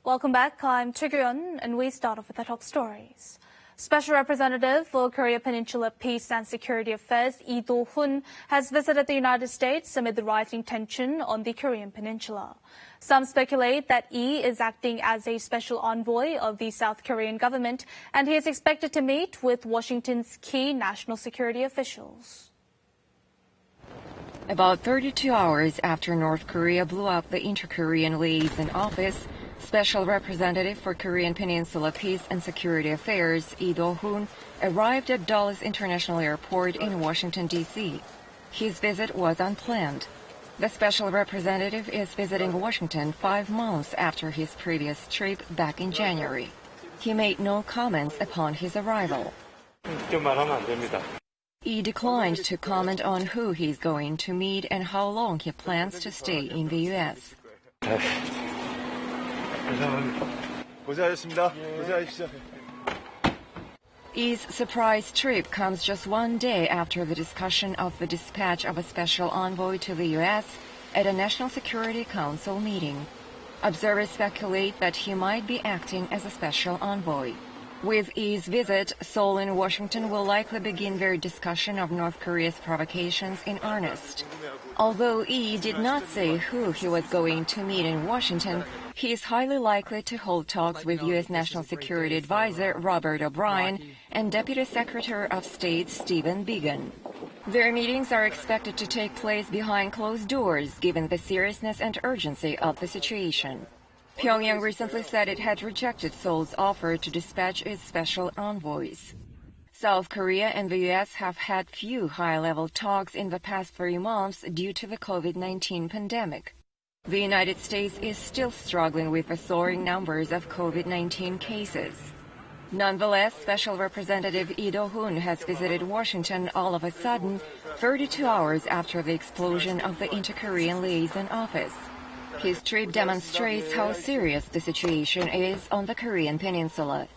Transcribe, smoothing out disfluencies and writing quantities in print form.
Welcome back. I'm Chiguyeon, and we start off with the top stories. Special Representative for Korean Peninsula Peace and Security Affairs Do-hoon has visited the United States amid the rising tension on the Korean Peninsula. Some speculate that is acting as a special envoy of the South Korean government, and he is expected to meet with Washington's key national security officials. About 32 hours after North Korea blew up the Inter-Korean Liaison Office, Special Representative for Korean Peninsula Peace and Security Affairs Do-hoon arrived at Dulles International Airport in Washington, D.C. His visit was unplanned. The Special Representative is visiting Washington 5 months after his previous trip back in January. He made no comments upon his arrival. He declined to comment on who he's going to meet and how long he plans to stay in the U.S. I's surprise trip comes just one day after the discussion of the dispatch of a special envoy to the U.S. at a National Security Council meeting. Observers speculate that he might be acting as a special envoy. With I's visit, Seoul and Washington will likely begin their discussion of North Korea's provocations in earnest. Although I did not say who he was going to meet in Washington, he is highly likely to hold talks with U.S. National Security Advisor Robert O'Brien and Deputy Secretary of State Stephen Biegun. Their meetings are expected to take place behind closed doors, given the seriousness and urgency of the situation. Pyongyang recently said it had rejected Seoul's offer to dispatch its special envoys. South Korea and the U.S. have had few high-level talks in the past 3 months due to the COVID-19 pandemic. The United States is still struggling with the soaring numbers of COVID-19 cases. Nonetheless, Special Representative Do-hoon has visited Washington all of a sudden, 32 hours after the explosion of the Inter-Korean Liaison Office. His trip demonstrates how serious the situation is on the Korean Peninsula.